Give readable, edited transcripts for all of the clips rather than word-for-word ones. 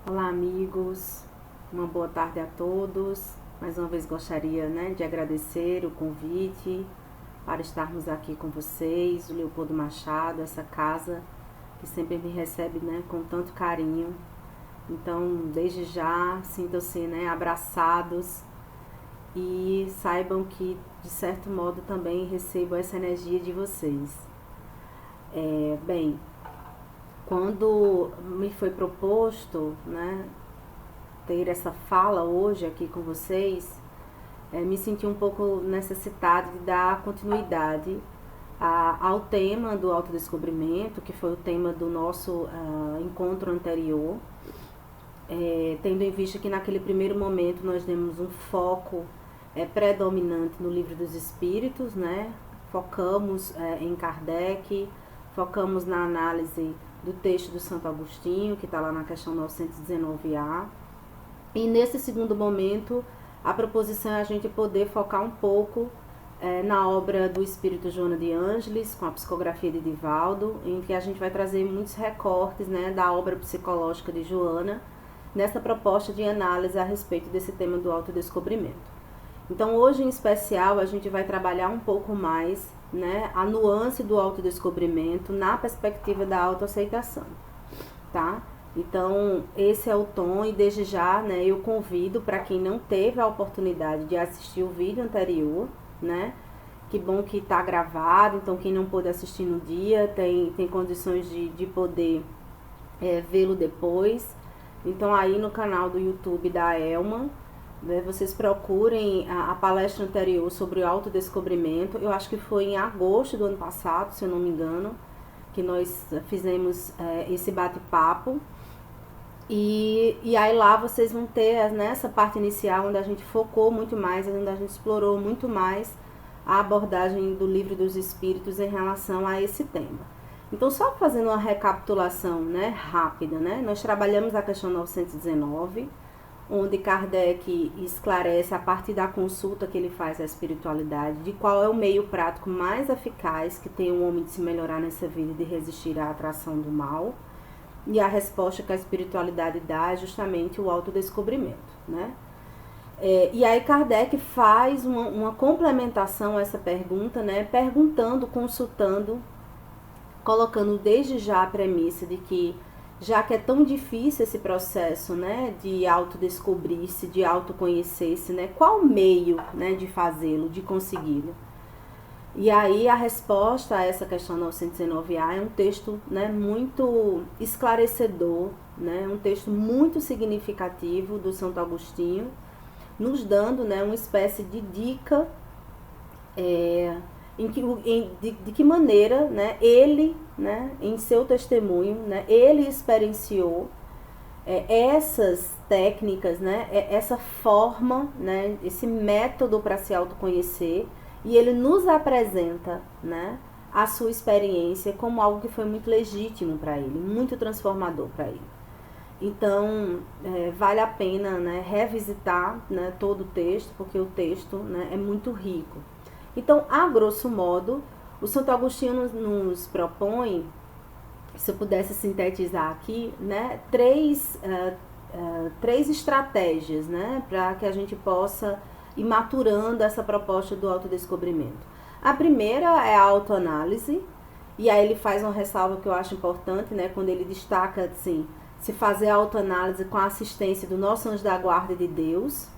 Olá, amigos, uma boa tarde a todos. Mais uma vez gostaria, de agradecer o convite para estarmos aqui com vocês, o Leopoldo Machado, essa casa que sempre me recebe, com tanto carinho. Então, desde já, sintam-se, abraçados e saibam que, de certo modo, também recebo essa energia de vocês. Bem, quando me foi proposto, ter essa fala hoje aqui com vocês, me senti um pouco necessitada de dar continuidade ao tema do autodescobrimento, que foi o tema do nosso encontro anterior, tendo em vista que naquele primeiro momento nós demos um foco predominante no Livro dos Espíritos, focamos em Kardec, focamos na análise do texto do Santo Agostinho, que está lá na questão 919A. E nesse segundo momento, a proposição é a gente poder focar um pouco na obra do Espírito Joana de Ângeles, com a psicografia de Divaldo, em que a gente vai trazer muitos recortes da obra psicológica de Joana, nessa proposta de análise a respeito desse tema do autodescobrimento. Então, hoje em especial, a gente vai trabalhar um pouco mais a nuance do autodescobrimento na perspectiva da autoaceitação, tá? Então, esse é o tom e desde já, eu convido para quem não teve a oportunidade de assistir o vídeo anterior, que bom que está gravado, então quem não pôde assistir no dia tem condições de poder vê-lo depois. Então, aí no canal do YouTube da Elma, vocês procurem a palestra anterior sobre o autodescobrimento. Eu acho que foi em agosto do ano passado, se eu não me engano, que nós fizemos esse bate-papo. E aí lá vocês vão ter essa parte inicial, onde a gente focou muito mais, onde a gente explorou muito mais a abordagem do Livro dos Espíritos em relação a esse tema. Então, só fazendo uma recapitulação rápida, nós trabalhamos a questão 919, onde Kardec esclarece, a partir da consulta que ele faz à espiritualidade, de qual é o meio prático mais eficaz que tem o homem de se melhorar nessa vida e de resistir à atração do mal. E a resposta que a espiritualidade dá é justamente o autodescobrimento, e aí Kardec faz uma complementação a essa pergunta, perguntando, consultando, colocando desde já a premissa de que, já que é tão difícil esse processo, de autodescobrir-se, de autoconhecer-se, qual meio, de fazê-lo, de consegui-lo? E aí a resposta a essa questão 919A é um texto muito esclarecedor, um texto muito significativo do Santo Agostinho, nos dando uma espécie de dica de que maneira ele, em seu testemunho, ele experienciou essas técnicas, essa forma, esse método para se autoconhecer, e ele nos apresenta a sua experiência como algo que foi muito legítimo para ele, muito transformador para ele. Então, vale a pena revisitar todo o texto, porque o texto é muito rico. Então, a grosso modo, o Santo Agostinho nos propõe, se eu pudesse sintetizar aqui, três estratégias para que a gente possa ir maturando essa proposta do autodescobrimento. A primeira é a autoanálise, e aí ele faz uma ressalva que eu acho importante, quando ele destaca assim, se fazer a autoanálise com a assistência do nosso anjo da guarda de Deus,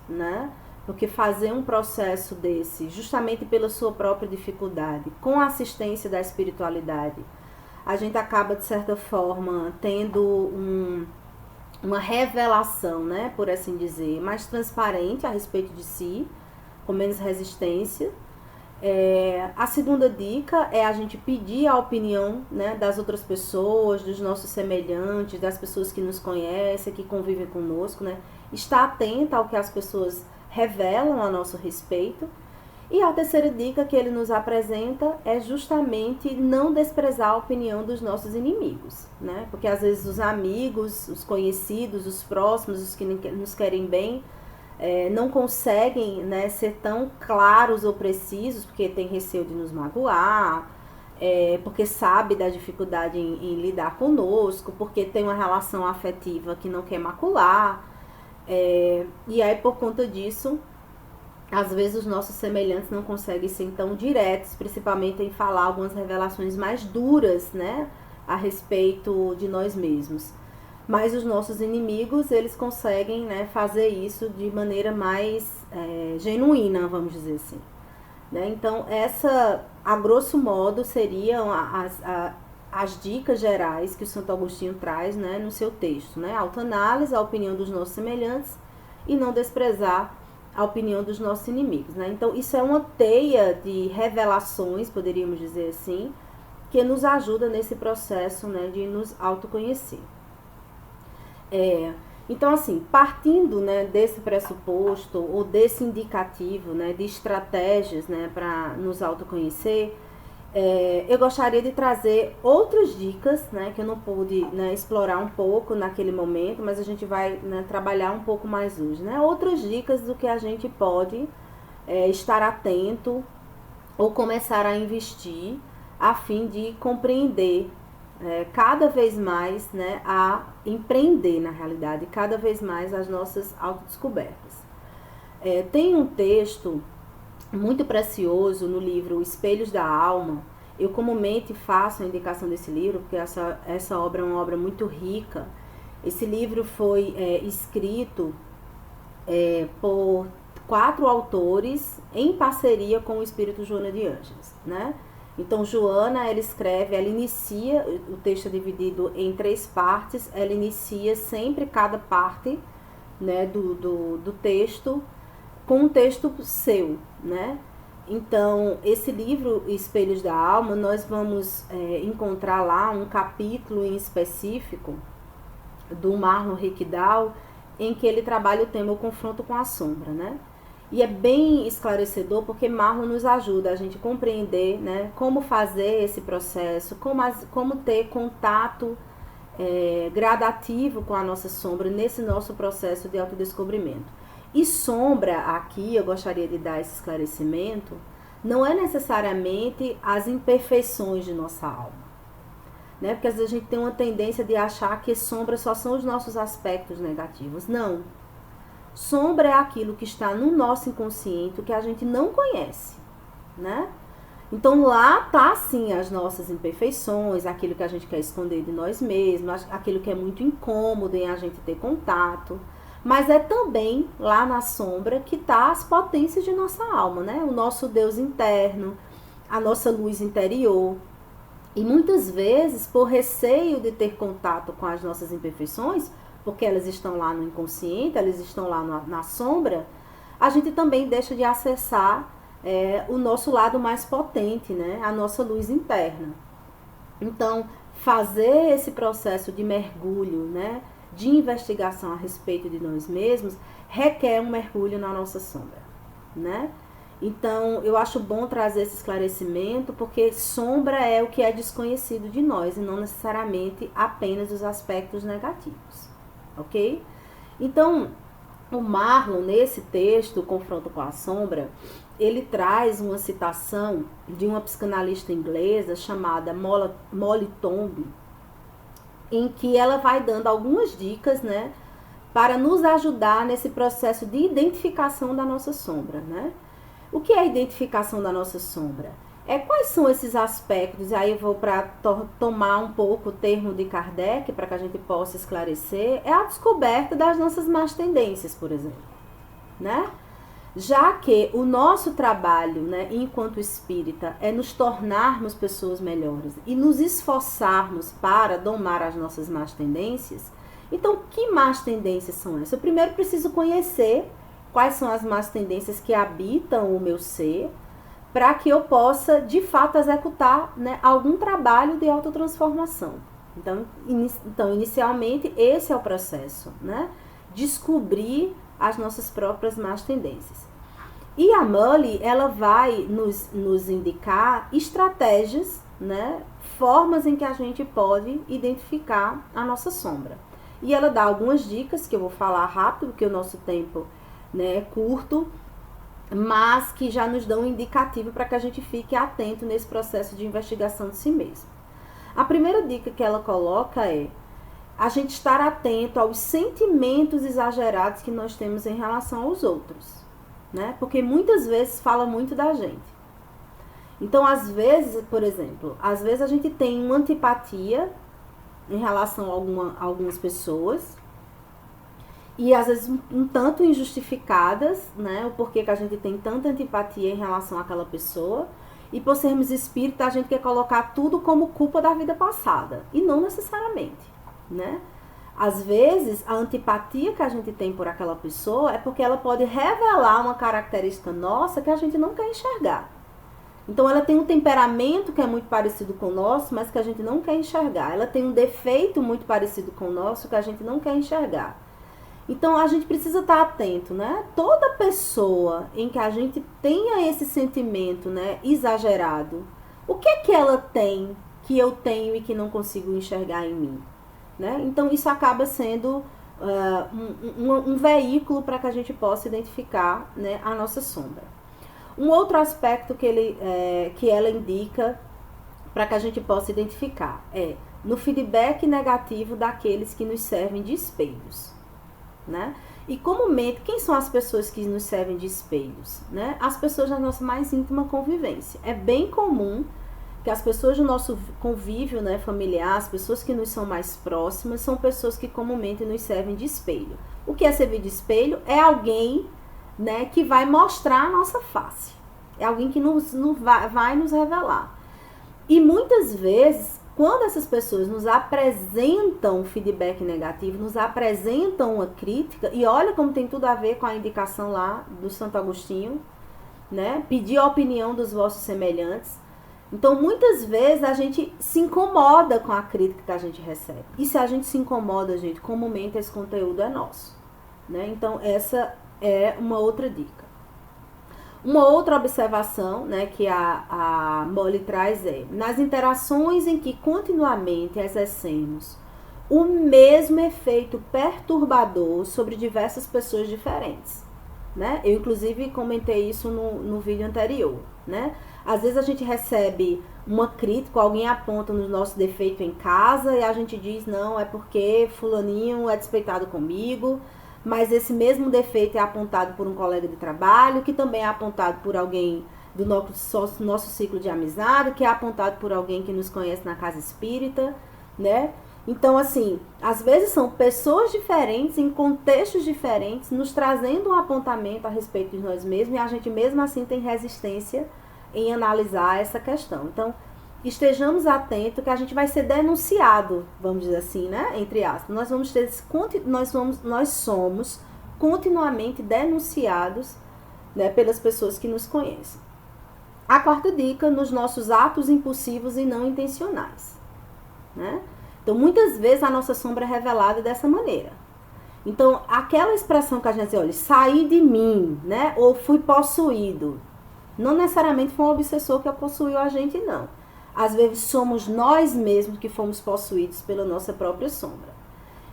porque fazer um processo desse, justamente pela sua própria dificuldade, com a assistência da espiritualidade, a gente acaba, de certa forma, tendo uma revelação, por assim dizer, mais transparente a respeito de si, com menos resistência. A segunda dica é a gente pedir a opinião das outras pessoas, dos nossos semelhantes, das pessoas que nos conhecem, que convivem conosco, estar atenta ao que as pessoas revelam a nosso respeito. E a terceira dica que ele nos apresenta é justamente não desprezar a opinião dos nossos inimigos, porque às vezes os amigos, os conhecidos, os próximos, os que nos querem bem, não conseguem ser tão claros ou precisos, porque tem receio de nos magoar, porque sabe da dificuldade em lidar conosco, porque tem uma relação afetiva que não quer macular. E aí, por conta disso, às vezes os nossos semelhantes não conseguem ser tão diretos, principalmente em falar algumas revelações mais duras, né, a respeito de nós mesmos. Mas os nossos inimigos, eles conseguem, né, fazer isso de maneira mais genuína, vamos dizer assim. Né? Então, essa, a grosso modo, seriam as dicas gerais que o Santo Agostinho traz, né, no seu texto. Né? Autoanálise, a opinião dos nossos semelhantes e não desprezar a opinião dos nossos inimigos. Né? Então, isso é uma teia de revelações, poderíamos dizer assim, que nos ajuda nesse processo, né, de nos autoconhecer. Então, assim, partindo, né, desse pressuposto ou desse indicativo, né, de estratégias, né, para nos autoconhecer, eu gostaria de trazer outras dicas, né, que eu não pude, né, explorar um pouco naquele momento, mas a gente vai, né, trabalhar um pouco mais hoje. Né, outras dicas do que a gente pode estar atento ou começar a investir a fim de compreender cada vez mais, né, a empreender, na realidade, cada vez mais as nossas autodescobertas. Tem um texto muito precioso no livro Espelhos da Alma. Eu comumente faço a indicação desse livro, porque essa obra é uma obra muito rica. Esse livro foi escrito por 4 autores em parceria com o espírito Joana de Ângeles, né? Então, Joana, ela escreve, ela inicia, o texto é dividido em 3 partes, ela inicia sempre cada parte, né, do texto com um texto seu, né? Então, esse livro, Espelhos da Alma, nós vamos encontrar lá um capítulo em específico do Marlon Rickdal, em que ele trabalha o tema o confronto com a sombra, né? E é bem esclarecedor porque Marlon nos ajuda a gente compreender, né, como fazer esse processo, como ter contato gradativo com a nossa sombra nesse nosso processo de autodescobrimento. E sombra, aqui eu gostaria de dar esse esclarecimento, não é necessariamente as imperfeições de nossa alma. Né? Porque às vezes a gente tem uma tendência de achar que sombra só são os nossos aspectos negativos. Não. Sombra é aquilo que está no nosso inconsciente, que a gente não conhece, né? Então lá tá sim as nossas imperfeições, aquilo que a gente quer esconder de nós mesmos, aquilo que é muito incômodo em a gente ter contato. Mas é também lá na sombra que tá as potências de nossa alma, né? O nosso Deus interno, a nossa luz interior. E muitas vezes, por receio de ter contato com as nossas imperfeições, porque elas estão lá no inconsciente, elas estão lá na sombra, a gente também deixa de acessar o nosso lado mais potente, né? A nossa luz interna. Então, fazer esse processo de mergulho, né, de investigação a respeito de nós mesmos, requer um mergulho na nossa sombra, né? Então, eu acho bom trazer esse esclarecimento, porque sombra é o que é desconhecido de nós, e não necessariamente apenas os aspectos negativos. Ok? Então, o Marlon, nesse texto, o Confronto com a Sombra, ele traz uma citação de uma psicanalista inglesa chamada Molly Tomb, em que ela vai dando algumas dicas, né, para nos ajudar nesse processo de identificação da nossa sombra, né? O que é a identificação da nossa sombra? Quais são esses aspectos? Aí eu vou para tomar um pouco o termo de Kardec, para que a gente possa esclarecer. É a descoberta das nossas más tendências, por exemplo, né? Já que o nosso trabalho, né, enquanto espírita, é nos tornarmos pessoas melhores e nos esforçarmos para domar as nossas más tendências, então que más tendências são essas? Eu primeiro preciso conhecer quais são as más tendências que habitam o meu ser, para que eu possa, de fato, executar, né, algum trabalho de autotransformação. Então, inicialmente, esse é o processo, né? Descobrir as nossas próprias más tendências. E a Molly, ela vai nos indicar estratégias, né, formas em que a gente pode identificar a nossa sombra. E ela dá algumas dicas, que eu vou falar rápido, porque o nosso tempo, né, é curto, mas que já nos dão um indicativo para que a gente fique atento nesse processo de investigação de si mesmo. A primeira dica que ela coloca é a gente estar atento aos sentimentos exagerados que nós temos em relação aos outros, né? Porque muitas vezes fala muito da gente. Então, às vezes, por exemplo, às vezes a gente tem uma antipatia em relação a algumas pessoas, e às vezes um tanto injustificadas, né? O porquê que a gente tem tanta antipatia em relação àquela pessoa. E por sermos espírita, a gente quer colocar tudo como culpa da vida passada. E não necessariamente, né? Às vezes, a antipatia que a gente tem por aquela pessoa é porque ela pode revelar uma característica nossa que a gente não quer enxergar. Então, ela tem um temperamento que é muito parecido com o nosso, mas que a gente não quer enxergar. Ela tem um defeito muito parecido com o nosso que a gente não quer enxergar. Então, a gente precisa estar atento, né? Toda pessoa em que a gente tenha esse sentimento, né, exagerado, o que é que ela tem que eu tenho e que não consigo enxergar em mim? Né? Então, isso acaba sendo um veículo para que a gente possa identificar, né, a nossa sombra. Um outro aspecto que ela indica para que a gente possa identificar é no feedback negativo daqueles que nos servem de espelhos. Né? E comumente, quem são as pessoas que nos servem de espelhos? Né? As pessoas da nossa mais íntima convivência. É bem comum que as pessoas do nosso convívio, né, familiar, as pessoas que nos são mais próximas, são pessoas que comumente nos servem de espelho. O que é servir de espelho? É alguém, né, que vai mostrar a nossa face. É alguém que vai nos revelar. E muitas vezes, quando essas pessoas nos apresentam feedback negativo, nos apresentam uma crítica, e olha como tem tudo a ver com a indicação lá do Santo Agostinho, né? Pedir a opinião dos vossos semelhantes. Então, muitas vezes a gente se incomoda com a crítica que a gente recebe. E se a gente se incomoda, gente, comumente esse conteúdo é nosso, né? Então, essa é uma outra dica. Uma outra observação, né, que a Molly traz é, nas interações em que continuamente exercemos o mesmo efeito perturbador sobre diversas pessoas diferentes, né? Eu, inclusive, comentei isso no vídeo anterior, né? Às vezes a gente recebe uma crítica, alguém aponta no nosso defeito em casa e a gente diz, não, é porque fulaninho é despeitado comigo, mas esse mesmo defeito é apontado por um colega de trabalho, que também é apontado por alguém do nosso ciclo de amizade, que é apontado por alguém que nos conhece na casa espírita, né? Então, assim, às vezes são pessoas diferentes, em contextos diferentes, nos trazendo um apontamento a respeito de nós mesmos, e a gente mesmo assim tem resistência em analisar essa questão. Então, estejamos atentos que a gente vai ser denunciado, vamos dizer assim, né? Entre aspas. Nós somos continuamente denunciados, né, pelas pessoas que nos conhecem. A quarta dica, nos nossos atos impulsivos e não intencionais, né? Então, muitas vezes a nossa sombra é revelada dessa maneira. Então, aquela expressão que a gente diz, olha, saí de mim, né? Ou fui possuído. Não necessariamente foi um obsessor que possuiu a gente, não. Às vezes somos nós mesmos que fomos possuídos pela nossa própria sombra.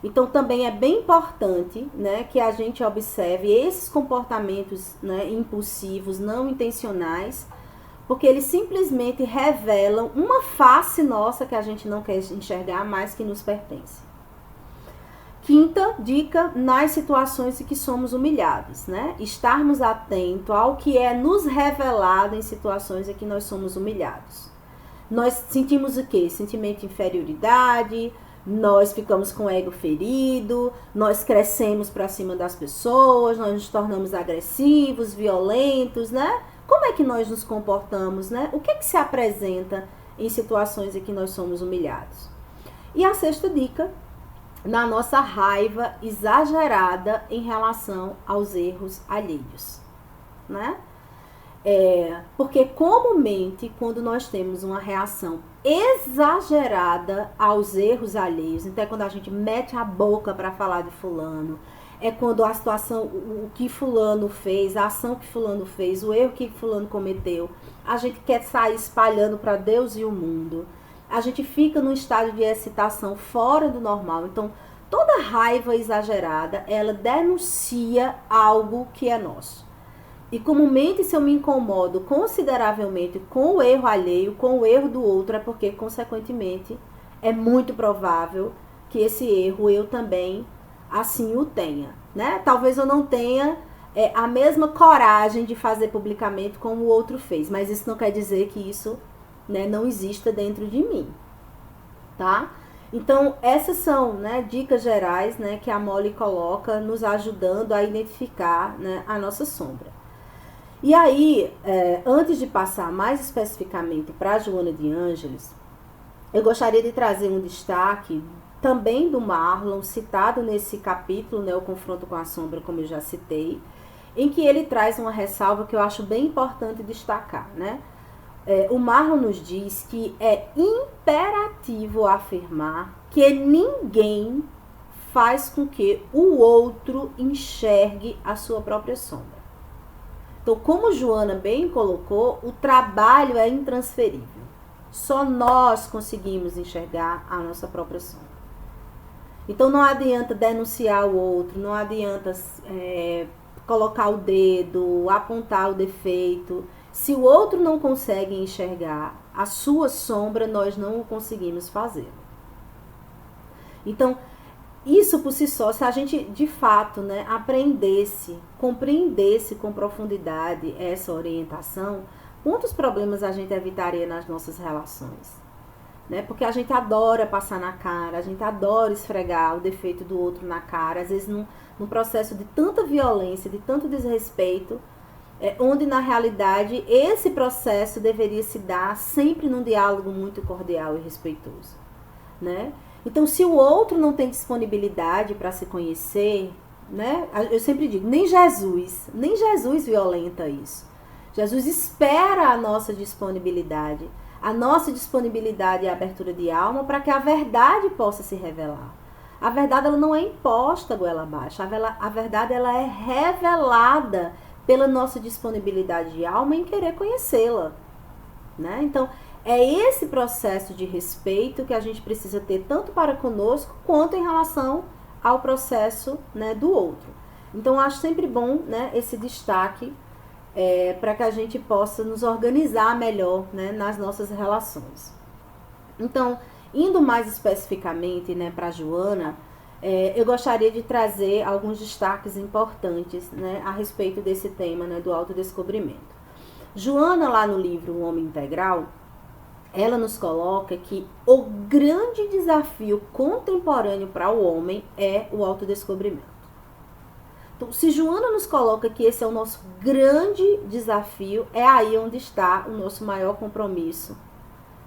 Então, também é bem importante, né, que a gente observe esses comportamentos, né, impulsivos, não intencionais, porque eles simplesmente revelam uma face nossa que a gente não quer enxergar, mas que nos pertence. Quinta dica, nas situações em que somos humilhados, né? Estarmos atentos ao que é nos revelado em situações em que nós somos humilhados. Nós sentimos o quê? Sentimento de inferioridade, nós ficamos com o ego ferido, nós crescemos para cima das pessoas, nós nos tornamos agressivos, violentos, né? Como é que nós nos comportamos, né? O que é que se apresenta em situações em que nós somos humilhados? E a sexta dica, na nossa raiva exagerada em relação aos erros alheios, né? Porque comumente, quando nós temos uma reação exagerada aos erros alheios, então é quando a gente mete a boca para falar de fulano, é quando a situação, o que fulano fez, a ação que fulano fez, o erro que fulano cometeu, a gente quer sair espalhando para Deus e o mundo. A gente fica num estado de excitação fora do normal. Então, toda raiva exagerada, ela denuncia algo que é nosso. E comumente, se eu me incomodo consideravelmente com o erro alheio, com o erro do outro, é porque, consequentemente, é muito provável que esse erro eu também assim o tenha, né? Talvez eu não tenha a mesma coragem de fazer publicamente como o outro fez, mas isso não quer dizer que isso, né, não exista dentro de mim, tá? Então, essas são, né, dicas gerais, né, que a Molly coloca nos ajudando a identificar, né, a nossa sombra. E aí, antes de passar mais especificamente para a Joana de Ângeles, eu gostaria de trazer um destaque também do Marlon, citado nesse capítulo, né, o Confronto com a Sombra, como eu já citei, em que ele traz uma ressalva que eu acho bem importante destacar, né? O Marlon nos diz que é imperativo afirmar que ninguém faz com que o outro enxergue a sua própria sombra. Então, como Joana bem colocou, o trabalho é intransferível. Só nós conseguimos enxergar a nossa própria sombra. Então, não adianta denunciar o outro, não adianta colocar o dedo, apontar o defeito. Se o outro não consegue enxergar a sua sombra, nós não o conseguimos fazer. Então, isso por si só, se a gente de fato, né, aprendesse, compreendesse com profundidade essa orientação, quantos problemas a gente evitaria nas nossas relações? Né? Porque a gente adora passar na cara, a gente adora esfregar o defeito do outro na cara, às vezes num processo de tanta violência, de tanto desrespeito, onde na realidade esse processo deveria se dar sempre num diálogo muito cordial e respeitoso, né? Então, se o outro não tem disponibilidade para se conhecer, né? Eu sempre digo, nem Jesus violenta isso. Jesus espera a nossa disponibilidade e a abertura de alma para que a verdade possa se revelar. A verdade ela não é imposta goela abaixo, a verdade ela é revelada pela nossa disponibilidade de alma em querer conhecê-la, né? Então, é esse processo de respeito que a gente precisa ter tanto para conosco quanto em relação ao processo, né, do outro. Então, acho sempre bom, né, esse destaque para que a gente possa nos organizar melhor, né, nas nossas relações. Então, indo mais especificamente, né, para a Joana, eu gostaria de trazer alguns destaques importantes, né, a respeito desse tema, né, do autodescobrimento. Joana, lá no livro O Homem Integral, ela nos coloca que o grande desafio contemporâneo para o homem é o autodescobrimento. Então, se Joana nos coloca que esse é o nosso grande desafio, é aí onde está o nosso maior compromisso,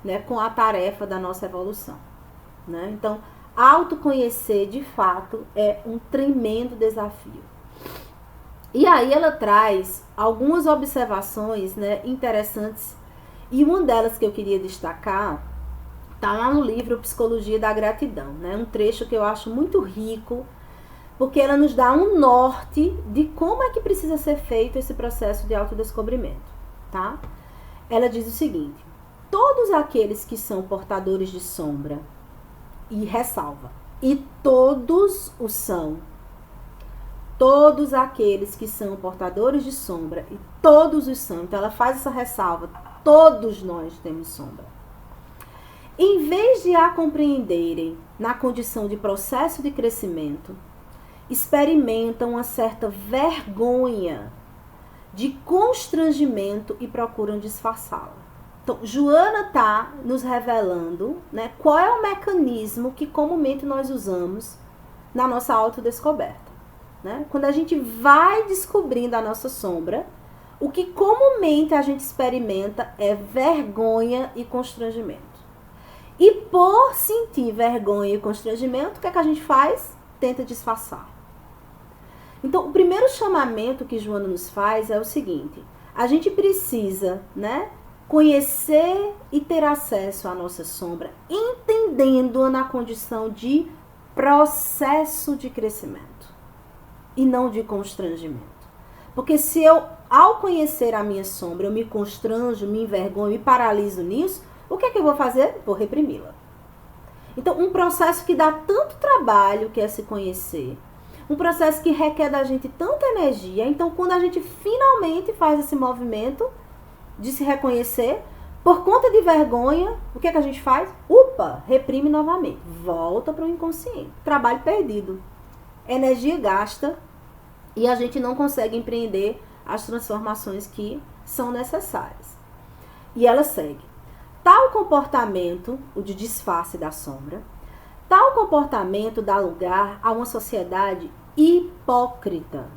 né, com a tarefa da nossa evolução, né? Então, autoconhecer de fato é um tremendo desafio. E aí ela traz algumas observações, né, interessantes. E uma delas que eu queria destacar está lá no livro Psicologia da Gratidão, né? Um trecho que eu acho muito rico, porque ela nos dá um norte de como é que precisa ser feito esse processo de autodescobrimento, tá? Ela diz o seguinte: todos aqueles que são portadores de sombra, e ressalva, e todos o são, todos aqueles que são portadores de sombra, e todos os são, então ela faz essa ressalva, todos nós temos sombra. Em vez de a compreenderem na condição de processo de crescimento, experimentam uma certa vergonha de constrangimento e procuram disfarçá-la. Então, Joana está nos revelando, né, qual é o mecanismo que comumente nós usamos na nossa autodescoberta, né? Quando a gente vai descobrindo a nossa sombra, o que comumente a gente experimenta é vergonha e constrangimento. E por sentir vergonha e constrangimento, o que é que a gente faz? Tenta disfarçar. Então, o primeiro chamamento que Joana nos faz é o seguinte: a gente precisa, né, conhecer e ter acesso à nossa sombra, entendendo-a na condição de processo de crescimento e não de constrangimento. Porque se eu, ao conhecer a minha sombra, eu me constranjo, me envergonho, me paraliso nisso, o que é que eu vou fazer? Vou reprimi-la. Então, um processo que dá tanto trabalho, que é se conhecer, Um processo que requer da gente tanta energia. Então, quando a gente finalmente faz esse movimento de se reconhecer, por conta de vergonha, o que é que a gente faz? Reprime novamente. Volta para o inconsciente. Trabalho perdido. Energia gasta e a gente não consegue empreender as transformações que são necessárias. E ela segue. Tal comportamento, o de disfarce da sombra, tal comportamento dá lugar a uma sociedade hipócrita,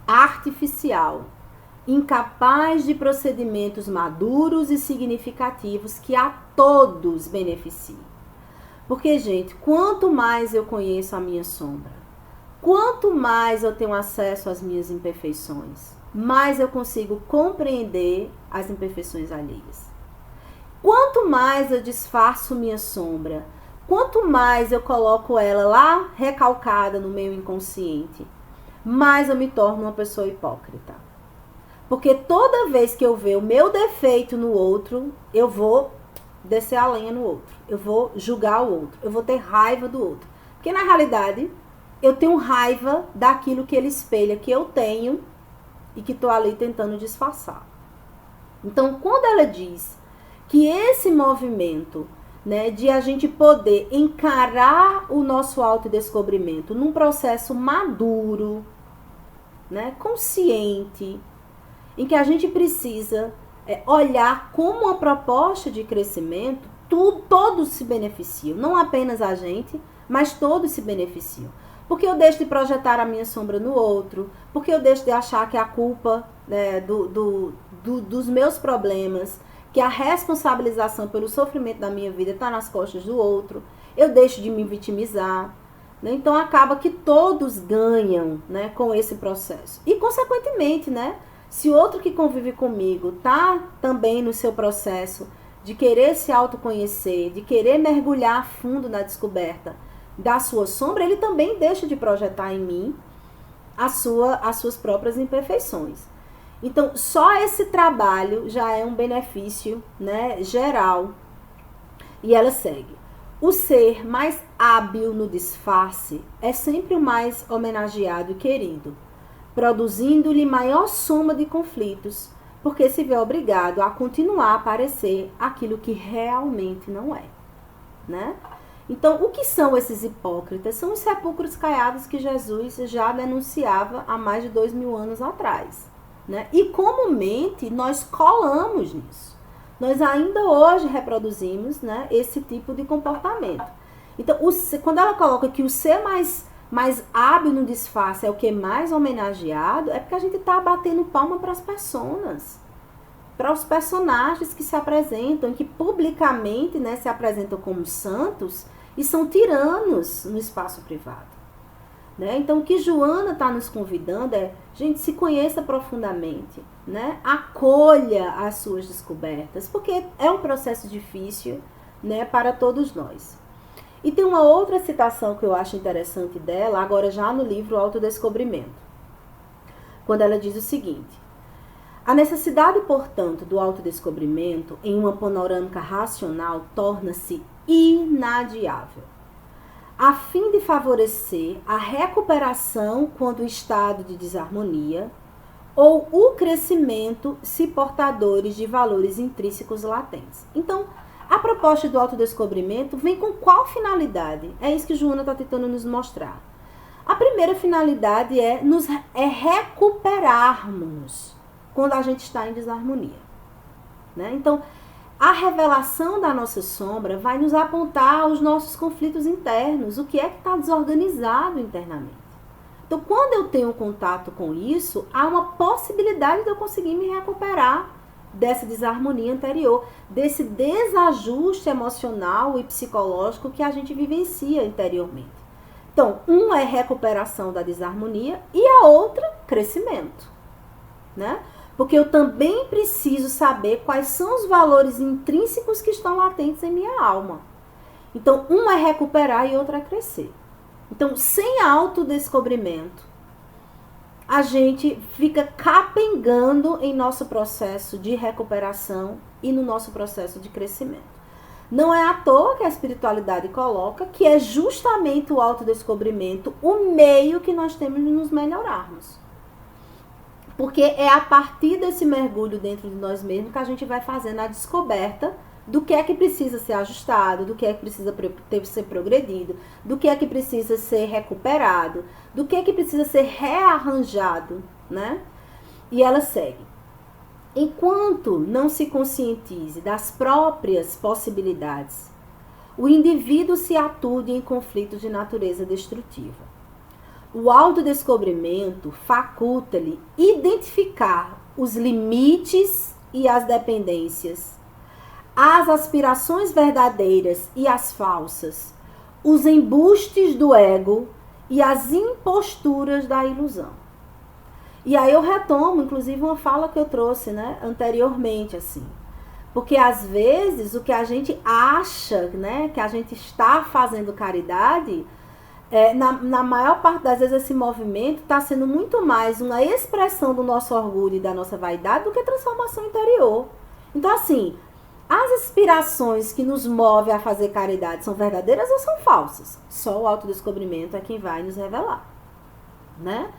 artificial, incapaz de procedimentos maduros e significativos que a todos beneficiem. Porque, gente, quanto mais eu conheço a minha sombra, quanto mais eu tenho acesso às minhas imperfeições, mais eu consigo compreender as imperfeições alheias. Quanto mais eu disfarço minha sombra, quanto mais eu coloco ela lá recalcada no meu inconsciente, mais eu me torno uma pessoa hipócrita. Porque toda vez que eu ver o meu defeito no outro, eu vou descer a lenha no outro. Eu vou julgar o outro. Eu vou ter raiva do outro. Porque na realidade, eu tenho raiva daquilo que ele espelha, que eu tenho e que estou ali tentando disfarçar. Então, quando ela diz que esse movimento, né, de a gente poder encarar o nosso autodescobrimento num processo maduro, né, consciente, em que a gente precisa olhar como uma proposta de crescimento, todos se beneficiam. Não apenas a gente, mas todos se beneficiam. Porque eu deixo de projetar a minha sombra no outro, porque eu deixo de achar que a culpa, né, dos meus problemas, que a responsabilização pelo sofrimento da minha vida está nas costas do outro, eu deixo de me vitimizar. Né? Então acaba que todos ganham, né, com esse processo. E consequentemente, né, se o outro que convive comigo está também no seu processo de querer se autoconhecer, de querer mergulhar a fundo na descoberta da sua sombra, ele também deixa de projetar em mim as suas próprias imperfeições. Então, só esse trabalho já é um benefício, né, geral. E ela segue. O ser mais hábil no disfarce é sempre o mais homenageado e querido, produzindo-lhe maior soma de conflitos, porque se vê obrigado a continuar a parecer aquilo que realmente não é, né? Então, o que são esses hipócritas? São os sepulcros caiados que Jesus já denunciava há mais de 2000 anos atrás, né? E comumente nós colamos nisso. Nós ainda hoje reproduzimos, né, esse tipo de comportamento. Então, quando ela coloca que o ser mais hábil no disfarce é o que é mais homenageado, é porque a gente está batendo palma para as personas, para os personagens que se apresentam, que publicamente, né, se apresentam como santos e são tiranos no espaço privado. Né? Então, o que Joana está nos convidando é, gente, se conheça profundamente, né? Acolha as suas descobertas, porque é um processo difícil, né, para todos nós. E tem uma outra citação que eu acho interessante dela, agora já no livro Autodescobrimento, quando ela diz o seguinte: a necessidade, portanto, do autodescobrimento em uma panorâmica racional torna-se inadiável, a fim de favorecer a recuperação quando o estado de desarmonia ou o crescimento se portadores de valores intrínsecos latentes. Então, a proposta do autodescobrimento vem com qual finalidade? É isso que Joana está tentando nos mostrar. A primeira finalidade é recuperarmos quando a gente está em desarmonia. Né? Então, a revelação da nossa sombra vai nos apontar os nossos conflitos internos, o que é que está desorganizado internamente. Então, quando eu tenho contato com isso, há uma possibilidade de eu conseguir me recuperar dessa desarmonia anterior, desse desajuste emocional e psicológico que a gente vivencia interiormente. Então, uma é recuperação da desarmonia e a outra, crescimento, né? Porque eu também preciso saber quais são os valores intrínsecos que estão latentes em minha alma. Então, uma é recuperar e outra é crescer. Então, sem autodescobrimento, a gente fica capengando em nosso processo de recuperação e no nosso processo de crescimento. Não é à toa que a espiritualidade coloca que é justamente o autodescobrimento o meio que nós temos de nos melhorarmos. Porque é a partir desse mergulho dentro de nós mesmos que a gente vai fazendo a descoberta do que é que precisa ser ajustado, do que é que precisa ser progredido, do que é que precisa ser recuperado, do que é que precisa ser rearranjado, né? E ela segue. Enquanto não se conscientize das próprias possibilidades, o indivíduo se atude em conflitos de natureza destrutiva. O autodescobrimento faculta-lhe identificar os limites e as dependências, as aspirações verdadeiras e as falsas, os embustes do ego e as imposturas da ilusão. E aí eu retomo, inclusive, uma fala que eu trouxe, né, anteriormente, assim. Porque às vezes o que a gente acha, né, que a gente está fazendo caridade, na maior parte das vezes esse movimento está sendo muito mais uma expressão do nosso orgulho e da nossa vaidade do que transformação interior. Então, assim, as aspirações que nos movem a fazer caridade são verdadeiras ou são falsas? Só o autodescobrimento é quem vai nos revelar, né?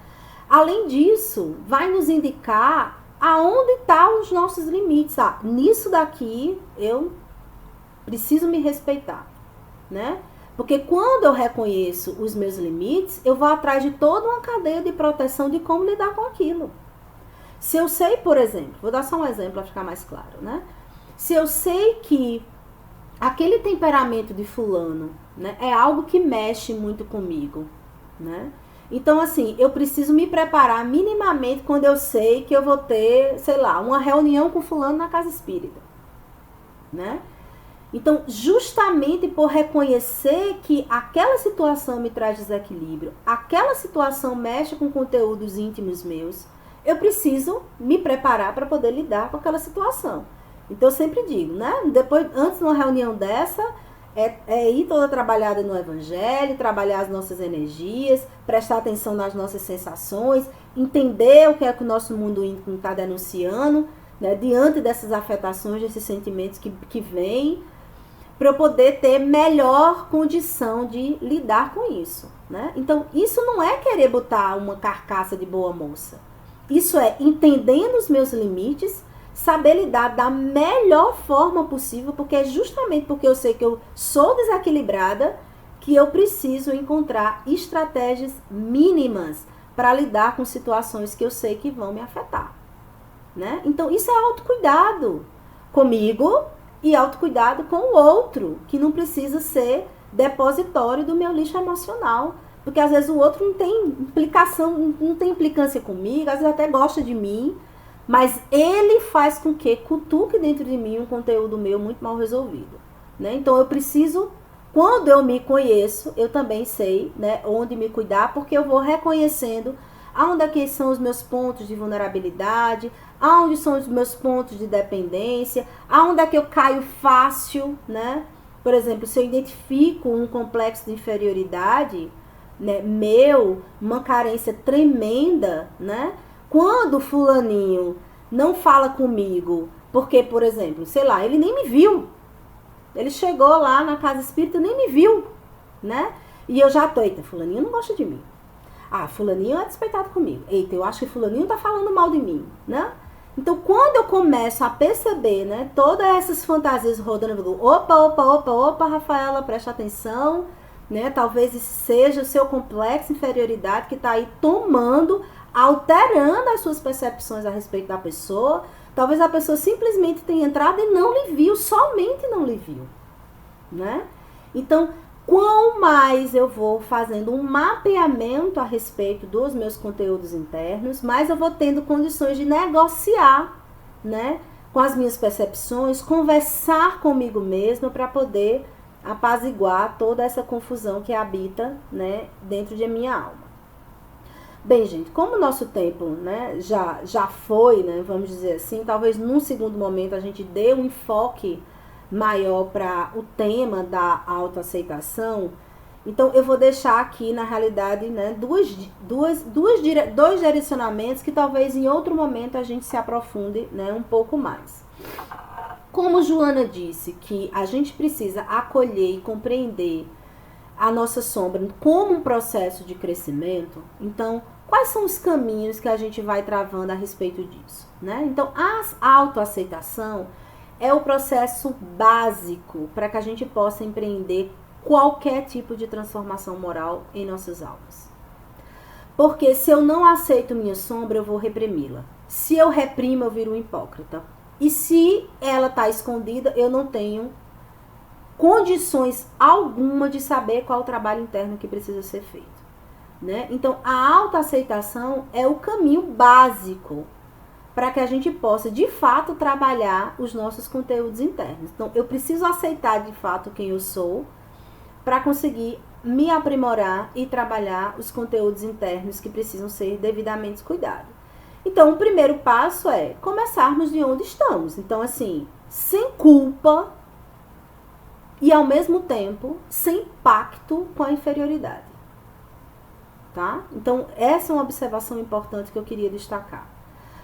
Além disso, vai nos indicar aonde estão os nossos limites. Ah, nisso daqui eu preciso me respeitar, né? Porque quando eu reconheço os meus limites, eu vou atrás de toda uma cadeia de proteção de como lidar com aquilo. Se eu sei, por exemplo, vou dar só um exemplo para ficar mais claro, né? Se eu sei que aquele temperamento de fulano, né, é algo que mexe muito comigo, né? Então, assim, eu preciso me preparar minimamente quando eu sei que eu vou ter, sei lá, uma reunião com fulano na casa espírita, né? Então, justamente por reconhecer que aquela situação me traz desequilíbrio, aquela situação mexe com conteúdos íntimos meus, eu preciso me preparar para poder lidar com aquela situação. Então, eu sempre digo, né? Antes de uma reunião dessa, ir toda trabalhada no Evangelho, trabalhar as nossas energias, prestar atenção nas nossas sensações, entender o que é que o nosso mundo íntimo está denunciando, né? Diante dessas afetações, desses sentimentos que vêm, para eu poder ter melhor condição de lidar com isso, né? Então, isso não é querer botar uma carcaça de boa moça. Isso é entendendo os meus limites, saber lidar da melhor forma possível, porque é justamente porque eu sei que eu sou desequilibrada que eu preciso encontrar estratégias mínimas para lidar com situações que eu sei que vão me afetar, né? Então, isso é autocuidado comigo e autocuidado com o outro, que não precisa ser depositório do meu lixo emocional. Porque às vezes o outro não tem implicação, não tem implicância comigo, às vezes até gosta de mim, mas ele faz com que cutuque dentro de mim um conteúdo meu muito mal resolvido, né? Então eu preciso, quando eu me conheço, eu também sei, né, onde me cuidar, porque eu vou reconhecendo aonde é que são os meus pontos de vulnerabilidade, aonde são os meus pontos de dependência, aonde é que eu caio fácil, né? Por exemplo, se eu identifico um complexo de inferioridade, né, uma carência tremenda, né? Quando fulaninho não fala comigo, porque, por exemplo, sei lá, ele nem me viu. Ele chegou lá na casa espírita e nem me viu, né? E eu já tô, eita, fulaninho não gosta de mim. Ah, fulaninho é despeitado comigo. Eita, eu acho que fulaninho tá falando mal de mim, né? Então, quando eu começo a perceber, né, todas essas fantasias rodando, eu digo, opa, Rafaela, presta atenção, né? Talvez esse seja o seu complexo de inferioridade que está aí alterando as suas percepções a respeito da pessoa. Talvez a pessoa simplesmente tenha entrado e não lhe viu, somente não lhe viu, né? Então, quanto mais eu vou fazendo um mapeamento a respeito dos meus conteúdos internos, mais eu vou tendo condições de negociar, né, com as minhas percepções, conversar comigo mesma para poder apaziguar toda essa confusão que habita, né, dentro de minha alma. Bem, gente, como o nosso tempo, né, já foi, né, vamos dizer assim, talvez num segundo momento a gente dê um enfoque maior para o tema da autoaceitação. Então, eu vou deixar aqui, na realidade, né, dois direcionamentos que talvez em outro momento a gente se aprofunde, né, um pouco mais. Como Joana disse que a gente precisa acolher e compreender a nossa sombra como um processo de crescimento, então quais são os caminhos que a gente vai travando a respeito disso, né? Então a autoaceitação é o processo básico para que a gente possa empreender qualquer tipo de transformação moral em nossas almas. Porque se eu não aceito minha sombra, eu vou reprimi-la. Se eu reprimo, eu viro um hipócrita. E se ela está escondida, eu não tenho condições alguma de saber qual é o trabalho interno que precisa ser feito, né? Então, a autoaceitação é o caminho básico para que a gente possa, de fato, trabalhar os nossos conteúdos internos. Então, eu preciso aceitar, de fato, quem eu sou para conseguir me aprimorar e trabalhar os conteúdos internos que precisam ser devidamente cuidados. Então, o primeiro passo é começarmos de onde estamos. Então, assim, sem culpa e, ao mesmo tempo, sem pacto com a inferioridade. Tá? Então, essa é uma observação importante que eu queria destacar.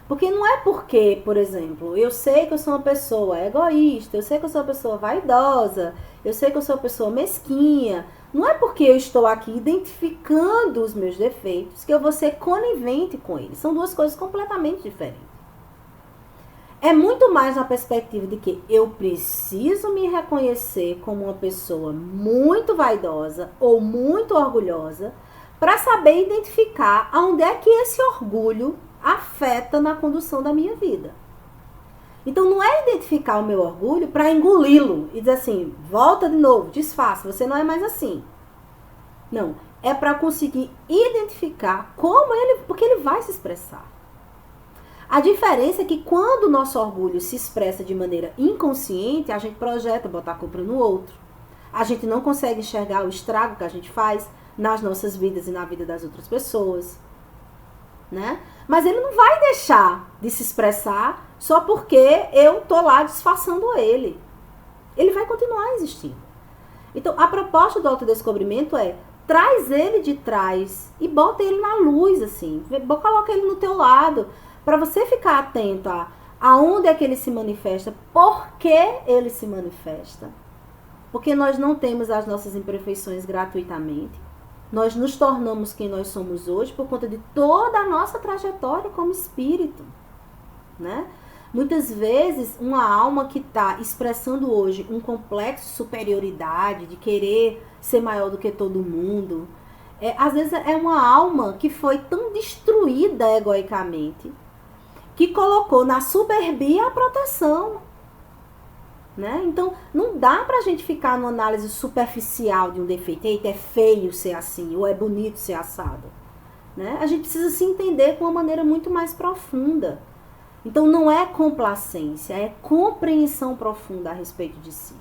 Porque não é porque, por exemplo, eu sei que eu sou uma pessoa egoísta, eu sei que eu sou uma pessoa vaidosa, eu sei que eu sou uma pessoa mesquinha. Não é porque eu estou aqui identificando os meus defeitos que eu vou ser conivente com eles. São duas coisas completamente diferentes. É muito mais na perspectiva de que eu preciso me reconhecer como uma pessoa muito vaidosa ou muito orgulhosa para saber identificar aonde é que esse orgulho afeta na condução da minha vida. Então não é identificar o meu orgulho para engoli-lo e dizer assim, volta de novo, desfaça, você não é mais assim. Não, é para conseguir identificar como ele, porque ele vai se expressar. A diferença é que quando o nosso orgulho se expressa de maneira inconsciente, a gente projeta botar a culpa no outro. A gente não consegue enxergar o estrago que a gente faz nas nossas vidas e na vida das outras pessoas, né? Mas ele não vai deixar de se expressar só porque eu tô lá disfarçando ele. Ele vai continuar existindo. Então, a proposta do autodescobrimento é traz ele de trás e bota ele na luz, assim. Coloca ele no teu lado para você ficar atento a aonde é que ele se manifesta, por que ele se manifesta. Porque nós não temos as nossas imperfeições gratuitamente. Nós nos tornamos quem nós somos hoje por conta de toda a nossa trajetória como espírito, né? Muitas vezes, uma alma que está expressando hoje um complexo de superioridade, de querer ser maior do que todo mundo, às vezes é uma alma que foi tão destruída egoicamente, que colocou na soberbia a proteção, né? Então, não dá pra gente ficar numa análise superficial de um defeito. Eita, é feio ser assim, ou é bonito ser assado, né? A gente precisa se entender com uma maneira muito mais profunda. Então, não é complacência, é compreensão profunda a respeito de si.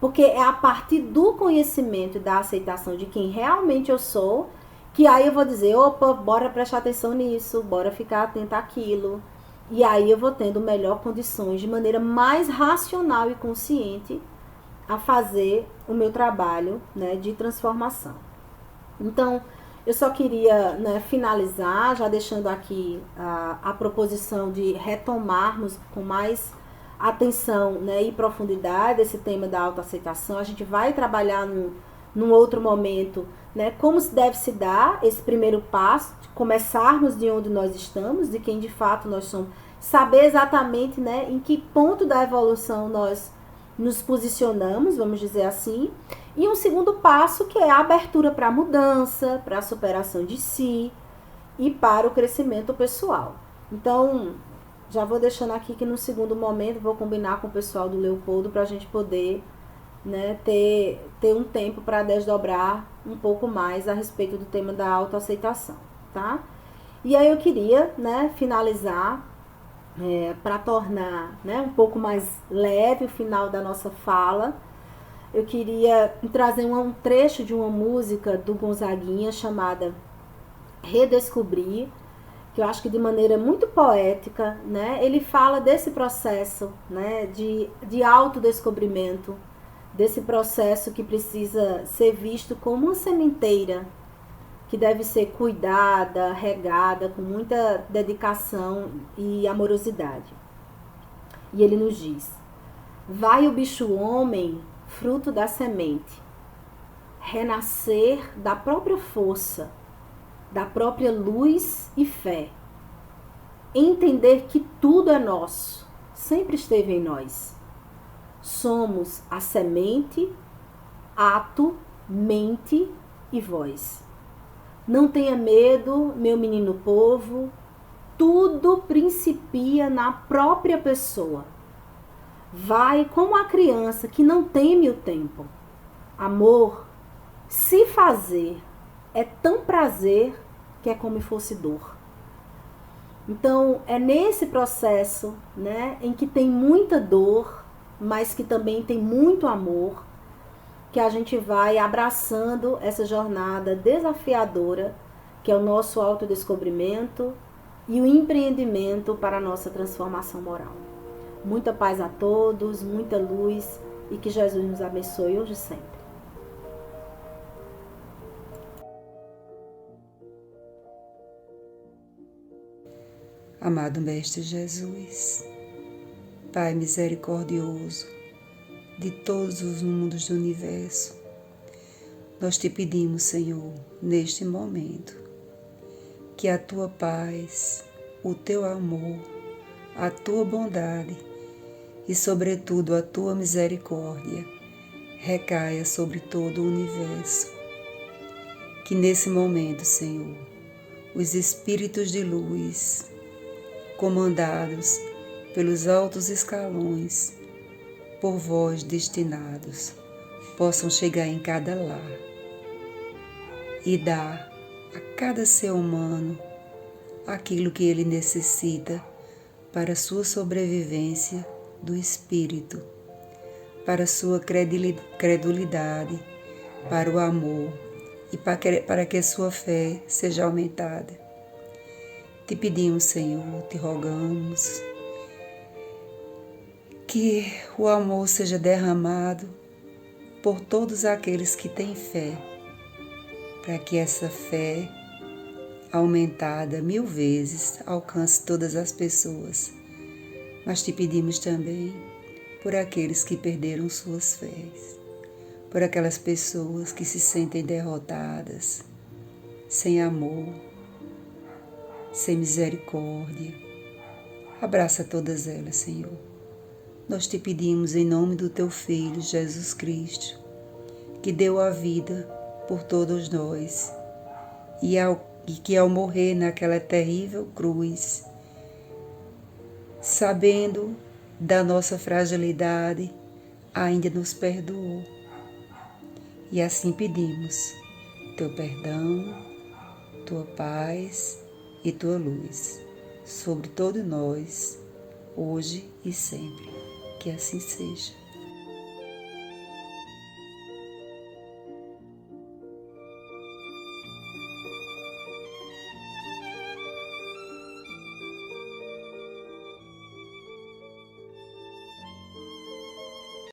Porque é a partir do conhecimento e da aceitação de quem realmente eu sou, que aí eu vou dizer, opa, bora prestar atenção nisso, bora ficar atento àquilo. E aí eu vou tendo melhor condições, de maneira mais racional e consciente, a fazer o meu trabalho, né, de transformação. Então, eu só queria, né, finalizar, já deixando aqui a proposição de retomarmos com mais atenção, né, e profundidade esse tema da autoaceitação. A gente vai trabalhar num outro momento, né, como deve se dar esse primeiro passo, de começarmos de onde nós estamos, de quem de fato nós somos, saber exatamente, né, em que ponto da evolução nós nos posicionamos, vamos dizer assim, e um segundo passo que é a abertura para a mudança, para a superação de si e para o crescimento pessoal. Então, já vou deixando aqui que no segundo momento vou combinar com o pessoal do Leopoldo para a gente poder, né, ter um tempo para desdobrar um pouco mais a respeito do tema da autoaceitação, tá? E aí eu queria, né, finalizar para tornar, né, um pouco mais leve o final da nossa fala. Eu queria trazer um trecho de uma música do Gonzaguinha chamada Redescobrir, que eu acho que de maneira muito poética, né, ele fala desse processo, né, de autodescobrimento, desse processo que precisa ser visto como uma sementeira, que deve ser cuidada, regada, com muita dedicação e amorosidade. E ele nos diz: Vai o bicho-homem, fruto da semente, renascer da própria força, da própria luz e fé. Entender que tudo é nosso, sempre esteve em nós. Somos a semente, ato, mente e voz. Não tenha medo, meu menino povo, tudo principia na própria pessoa. Vai como a criança que não teme o tempo. Amor, se fazer, é tão prazer que é como se fosse dor. Então, é nesse processo, né, em que tem muita dor, mas que também tem muito amor, que a gente vai abraçando essa jornada desafiadora, que é o nosso autodescobrimento e o empreendimento para a nossa transformação moral. Muita paz a todos, muita luz e que Jesus nos abençoe hoje e sempre. Amado Mestre Jesus, Pai misericordioso de todos os mundos do universo, nós te pedimos, Senhor, neste momento, que a tua paz, o teu amor, a tua bondade e, sobretudo, a tua misericórdia recaia sobre todo o universo. Que nesse momento, Senhor, os espíritos de luz, comandados pelos altos escalões, por vós destinados, possam chegar em cada lar e dar a cada ser humano aquilo que ele necessita para a sua sobrevivência do espírito, para a sua credulidade, para o amor e para que a sua fé seja aumentada. Te pedimos, Senhor, te rogamos, que o amor seja derramado por todos aqueles que têm fé, para que essa fé, aumentada 1000 vezes, alcance todas as pessoas. Mas te pedimos também por aqueles que perderam suas fés, por aquelas pessoas que se sentem derrotadas, sem amor, sem misericórdia. Abraça todas elas, Senhor. Nós te pedimos em nome do teu Filho, Jesus Cristo, que deu a vida por todos nós e que ao morrer naquela terrível cruz, sabendo da nossa fragilidade, ainda nos perdoou. E assim pedimos teu perdão, tua paz e tua luz sobre todos nós, hoje e sempre. Que assim seja.